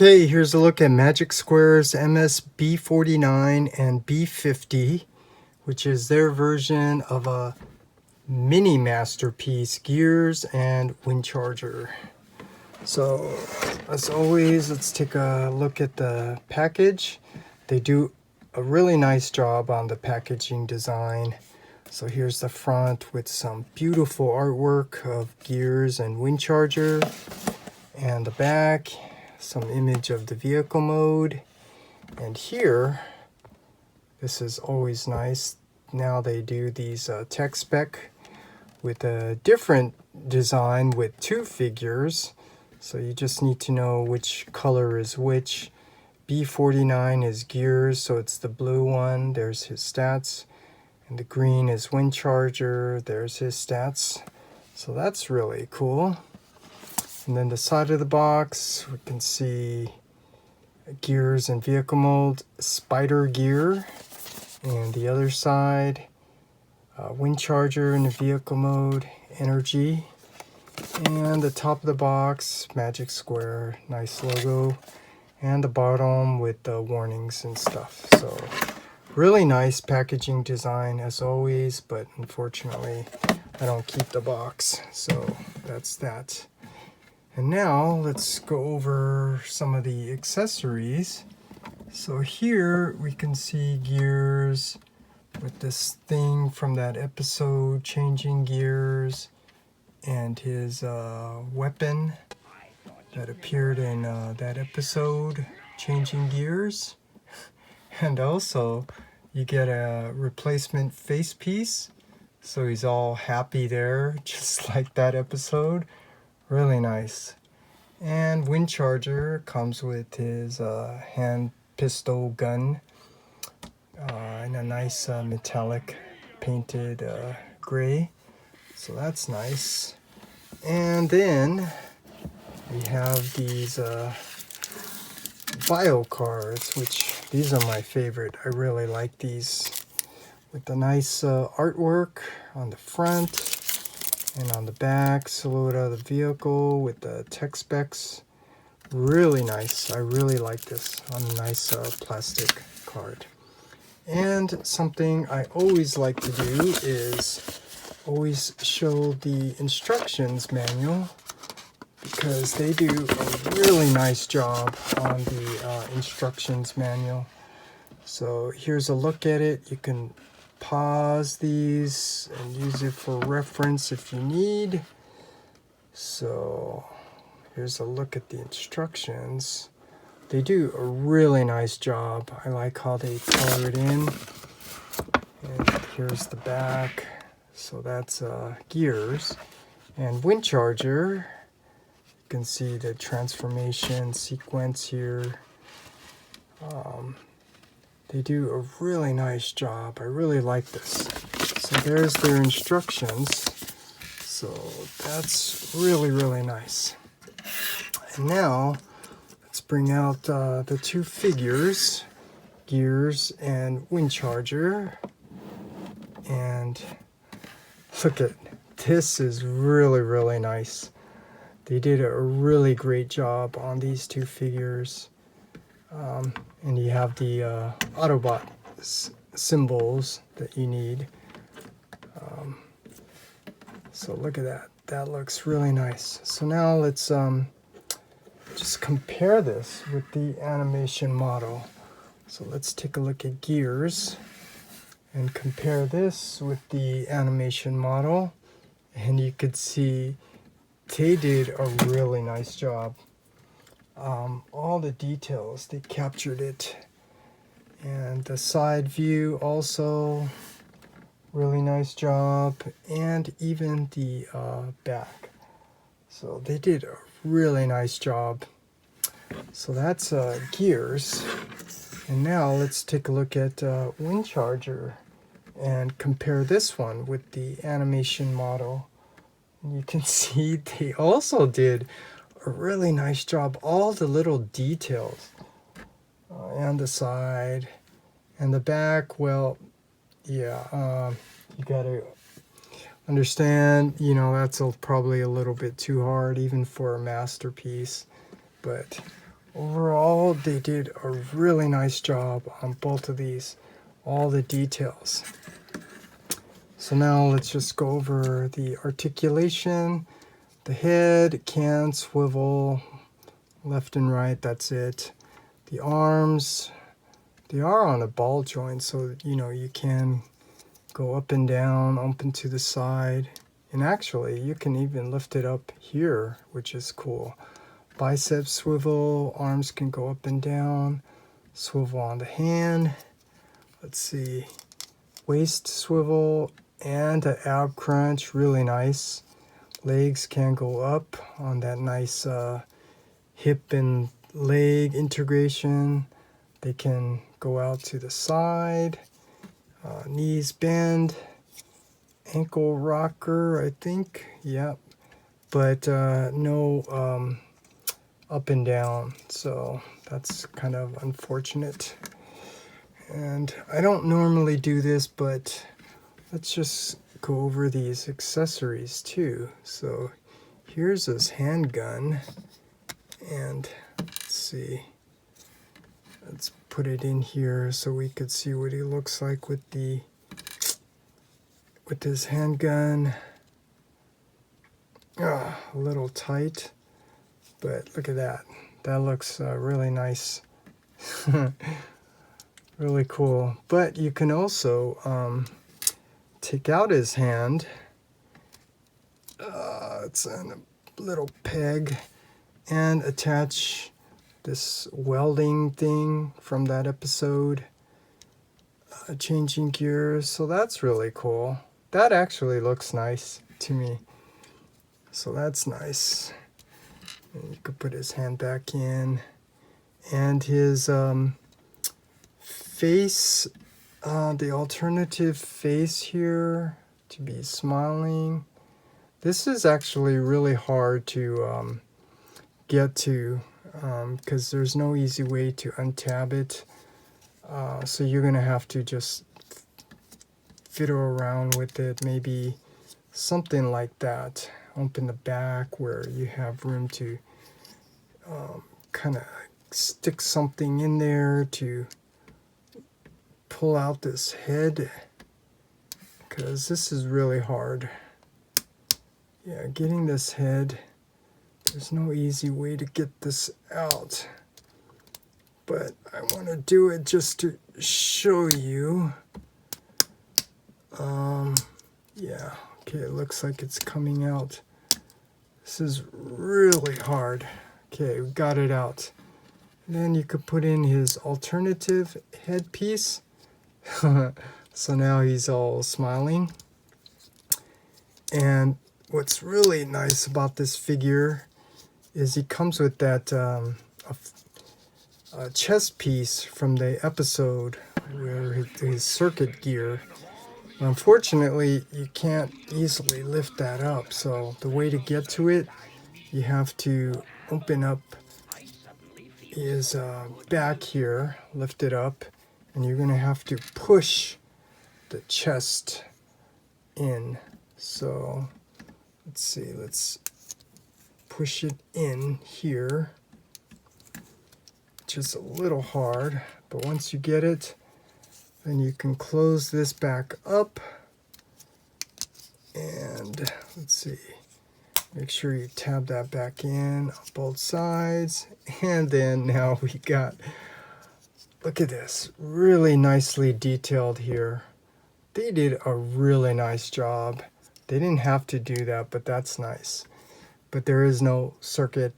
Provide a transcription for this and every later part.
Okay, here's a look at Magic Square's MS-B49 and B50, which is their version of a mini masterpiece gears and Windcharger. So, as always, let's take a look at the package. They do a really nice job on the packaging design. So here's the front with some beautiful artwork of gears and Windcharger, and the back, some image of the vehicle mode. And here, this is always nice. Now they do these tech spec with a different design with two figures. So you just need to know which color is which. B49 is gears, so it's the blue one. There's his stats. And the green is Windcharger. There's his stats. So that's really cool. And then the side of the box, we can see gears and vehicle mold, spider gear. And the other side, Windcharger in the vehicle mode, energy. And the top of the box, Magic Square, nice logo. And the bottom with the warnings and stuff. So really nice packaging design as always, but unfortunately I don't keep the box. So that's that. And now let's go over some of the accessories. So here we can see gears with this thing from that episode, changing gears, and his weapon that appeared in that episode, changing gears. And also you get a replacement face piece, so he's all happy there, just like that episode. Really nice. And Windcharger comes with his hand pistol gun in a nice metallic painted gray. So that's nice. And then we have these bio cards, which these are my favorite. I really like these, with the nice artwork on the front. And on the back, silhouette of the vehicle with the tech specs. Really nice. I really like this on a nice plastic card. And something I always like to do is always show the instructions manual, because they do a really nice job on the instructions manual. So here's a look at it. You can pause these and use it for reference if you need. So here's a look at the instructions. They do a really nice job. I like how they color it in. And here's the back. So that's gears. And Windcharger, you can see the transformation sequence here. They do a really nice job. I really like this. So there's their instructions. So that's really, really nice. And now let's bring out the two figures, gears and Windcharger. And look at this, is really, really nice. They did a really great job on these two figures. And you have the Autobot symbols that you need. So look at that. That looks really nice. So now let's just compare this with the animation model. So let's take a look at gears and compare this with the animation model. And you could see they did a really nice job. All the details, they captured it. And the side view also, really nice job. And even the back. So they did a really nice job. So that's gears. And now let's take a look at Windcharger and compare this one with the animation model. And you can see they also did a really nice job. All the little details and the side and the back. Well, yeah, you gotta understand, you know, that's probably a little bit too hard even for a masterpiece, but overall, they did a really nice job on both of these, all the details. So now let's just go over the articulation. The head can swivel left and right, that's it. The arms, they are on a ball joint, so you can go up and down, up and to the side. And actually, you can even lift it up here, which is cool. Bicep swivel, arms can go up and down, swivel on the hand. Let's see, waist swivel and an ab crunch, really nice. Legs can go up on that nice hip and leg integration. They can go out to the side, knees bend, ankle rocker, I think, yep, but no up and down, so that's kind of unfortunate. And I don't normally do this, but let's just go over these accessories too. So here's his handgun, and let's see, let's put it in here so we could see what he looks like with his handgun. A little tight, but look at that. That looks really nice. Really cool. But you can also take out his hand. It's a little peg, and attach this welding thing from that episode, changing gears. So that's really cool. That actually looks nice to me. So that's nice. And you could put his hand back in. And his face, the alternative face here to be smiling. This is actually really hard to get to because there's no easy way to untab it. So you're going to have to just fiddle around with it, maybe something like that. Open the back where you have room to kind of stick something in there to pull out this head, because this is really hard. Yeah, getting this head, there's no easy way to get this out, but I want to do it just to show you. Yeah, okay, it looks like it's coming out. This is really hard. Okay, we got it out. Then you could put in his alternative headpiece. So now he's all smiling. And what's really nice about this figure is he comes with that chest piece from the episode where his circuit gear. Unfortunately, you can't easily lift that up, so the way to get to it, you have to open up his back here, lift it up, and you're going to have to push the chest in. So let's see, let's push it in here, which is a little hard, but once you get it, then you can close this back up, and let's see, make sure you tab that back in on both sides. And then now we got, look at this, really nicely detailed here. They did a really nice job. They didn't have to do that, but that's nice. But there is no circuit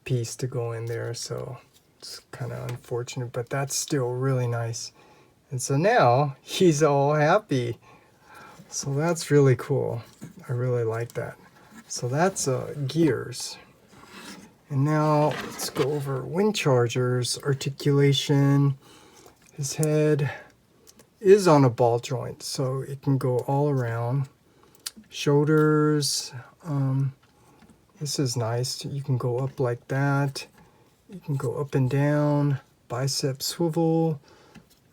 piece to go in there, so it's kind of unfortunate, but that's still really nice. And so now he's all happy. So that's really cool. I really like that. So that's gears. And now let's go over Windcharger's articulation. His head is on a ball joint, so it can go all around. Shoulders, this is nice. You can go up like that. You can go up and down. Bicep swivel.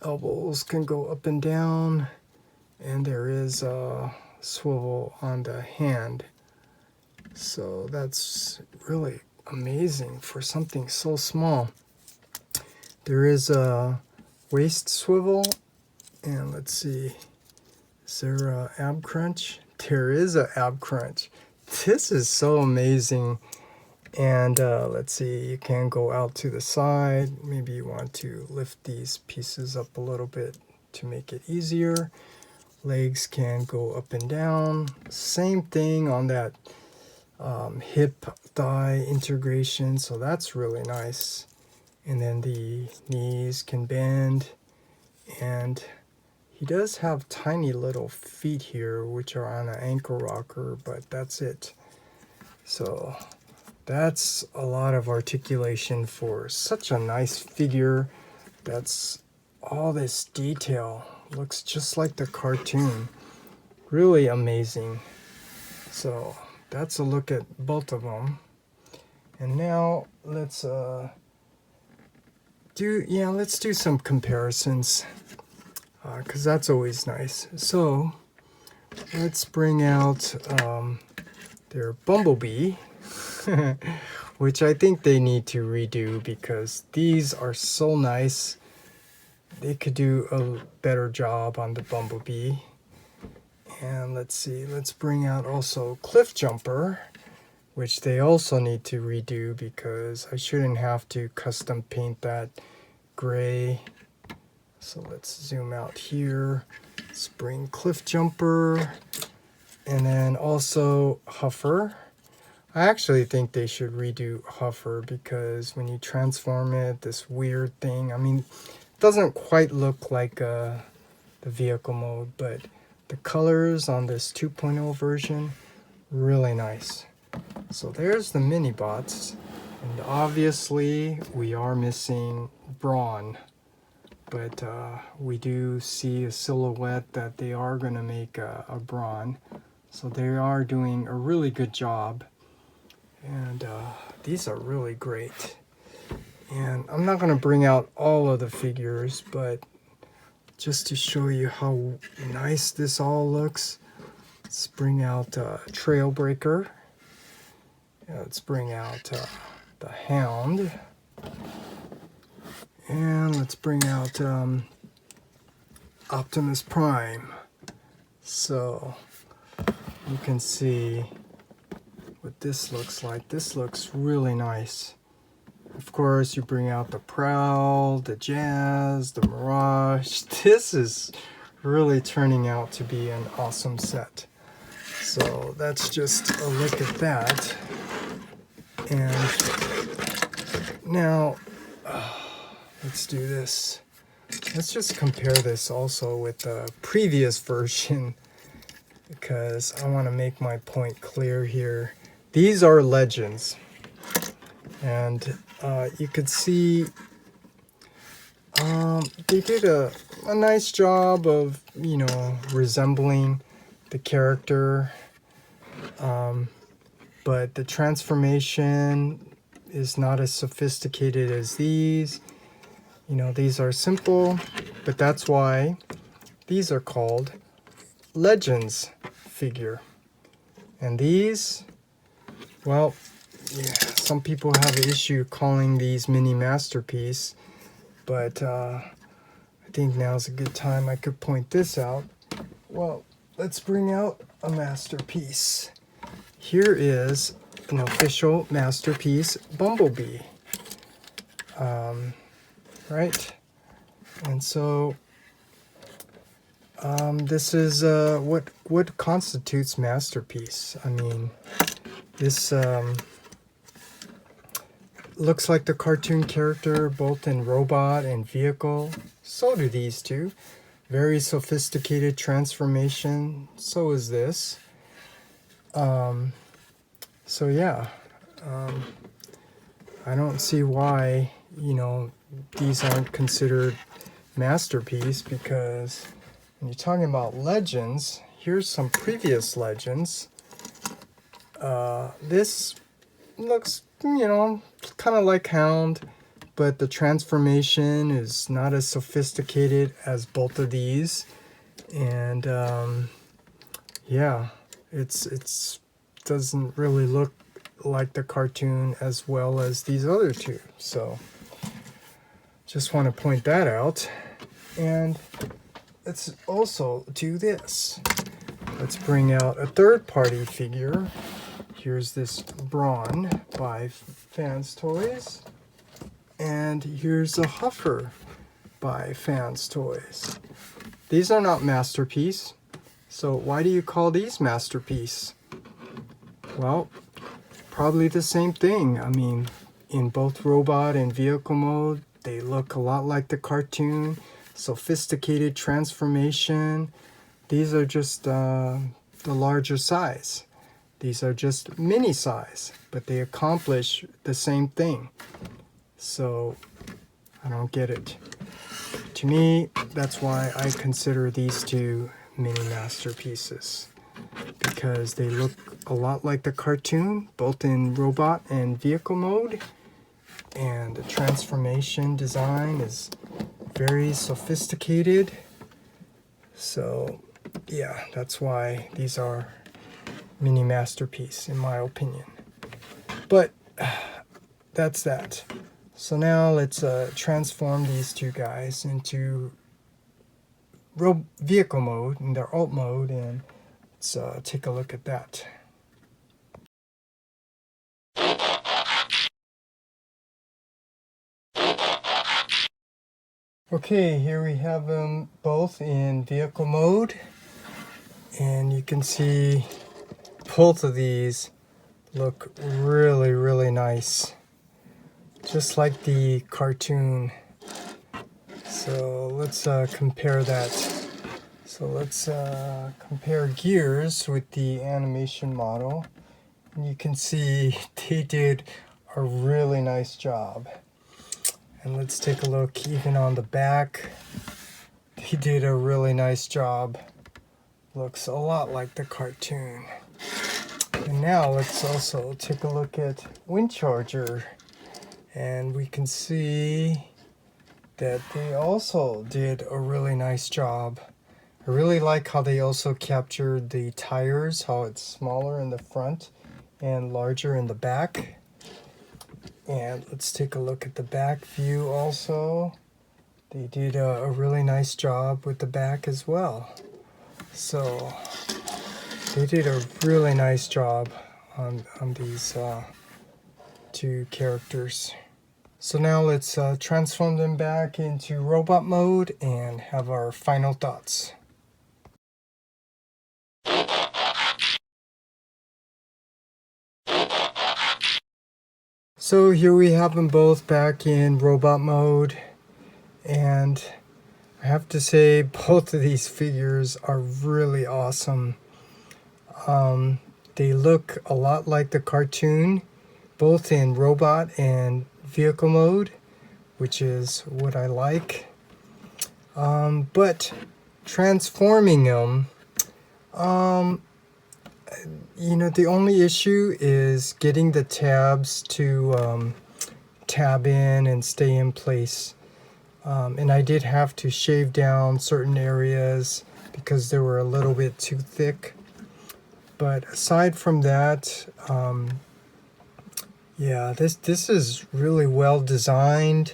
Elbows can go up and down. And there is a swivel on the hand. So that's really amazing for something so small. There is a waist swivel, and let's see, is there a ab crunch? There is a ab crunch. This is so amazing. And let's see, you can go out to the side. Maybe you want to lift these pieces up a little bit to make it easier. Legs can go up and down. Same thing on that hip thigh integration, so that's really nice. And then the knees can bend, and he does have tiny little feet here which are on an ankle rocker, but that's it. So that's a lot of articulation for such a nice figure. That's all this detail. Looks just like the cartoon. Really amazing. So that's a look at both of them. And now let's do some comparisons, because that's always nice. So let's bring out their Bumblebee, which I think they need to redo because these are so nice. They could do a better job on the Bumblebee. And let's see, let's bring out also Cliff Jumper, which they also need to redo because I shouldn't have to custom paint that gray. So let's zoom out here. Let's bring Cliff Jumper, and then also Huffer. I actually think they should redo Huffer because when you transform it, this weird thing, I mean, it doesn't quite look like the vehicle mode, but the colors on this 2.0 version, really nice. So there's the mini bots, and obviously we are missing Brawn, but we do see a silhouette that they are going to make a Brawn, so they are doing a really good job. And these are really great. And I'm not going to bring out all of the figures, but just to show you how nice this all looks, let's bring out Trailbreaker. Let's bring out the Hound. And let's bring out Optimus Prime. So you can see what this looks like. This looks really nice. Of course, you bring out the Prowl, the Jazz, the Mirage. This is really turning out to be an awesome set. So that's just a look at that. And now, let's do this. Let's just compare this also with the previous version, because I want to make my point clear here. These are Legends, and you could see they did a nice job of, you know, resembling the character, but the transformation is not as sophisticated as these. You know, these are simple, but that's why these are called Legends figure. And these, well, yeah, some people have an issue calling these mini masterpiece, but I think now's a good time I could point this out. Well, let's bring out a masterpiece. Here is an official masterpiece Bumblebee. Right? And so this is what constitutes masterpiece. I mean, this looks like the cartoon character both in robot and vehicle. So do these two. Very sophisticated transformation. So is this. So yeah, I don't see why, you know, these aren't considered masterpiece, because when you're talking about Legends, here's some previous Legends. This looks, you know, kind of like Hound, but the transformation is not as sophisticated as both of these. And yeah, it's doesn't really look like the cartoon as well as these other two. So just want to point that out. And let's also do this. Let's bring out a third-party figure. Here's this Brawn by Fans Toys. And here's a Huffer by Fans Toys. These are not Masterpiece. So why do you call these Masterpiece? Well, probably the same thing. I mean, in both robot and vehicle mode, they look a lot like the cartoon. Sophisticated transformation. These are just the larger size. These are just mini size, but they accomplish the same thing. So I don't get it. To me, that's why I consider these two mini masterpieces, because they look a lot like the cartoon, both in robot and vehicle mode, and the transformation design is very sophisticated. So yeah, that's why these are mini masterpiece in my opinion. But that's that. So now let's transform these two guys into vehicle mode, in their alt mode, and let's take a look at that. Okay, here we have them both in vehicle mode, and you can see both of these look really, really nice, just like the cartoon. So let's compare that. So let's compare gears with the animation model, and you can see they did a really nice job. And let's take a look even on the back. He did a really nice job. Looks a lot like the cartoon. And now let's also take a look at Windcharger. And we can see that they also did a really nice job. I really like how they also captured the tires, how it's smaller in the front and larger in the back. And let's take a look at the back view also. They did a really nice job with the back as well. So they did a really nice job on these two characters. So now let's transform them back into robot mode and have our final thoughts. So here we have them both back in robot mode, and I have to say both of these figures are really awesome. They look a lot like the cartoon, both in robot and vehicle mode, which is what I like. But transforming them, you know, the only issue is getting the tabs to tab in and stay in place. And I did have to shave down certain areas because they were a little bit too thick. But aside from that, yeah, this is really well designed.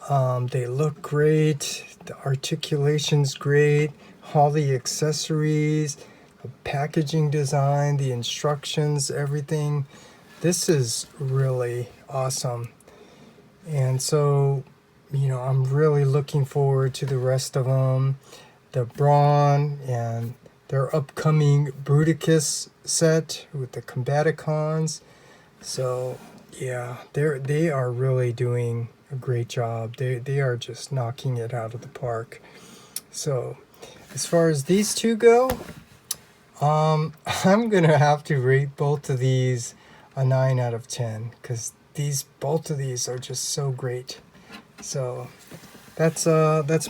They look great. The articulation's great. All the accessories, the packaging design, the instructions, everything. This is really awesome. And so, you know, I'm really looking forward to the rest of them. The Brawn and their upcoming Bruticus set with the Combaticons. So yeah, they are really doing a great job. They are just knocking it out of the park. So as far as these two go, I'm gonna have to rate both of these a 9 out of 10 because both of these are just so great. So that's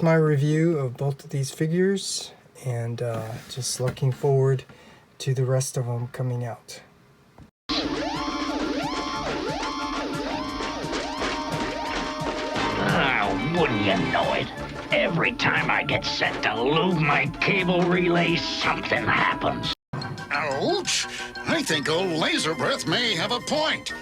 my review of both of these figures, and just looking forward to the rest of them coming out. Wouldn't you know it? Every time I get set to lube my cable relay, something happens. Oh? Ouch! I think old Laser Breath may have a point.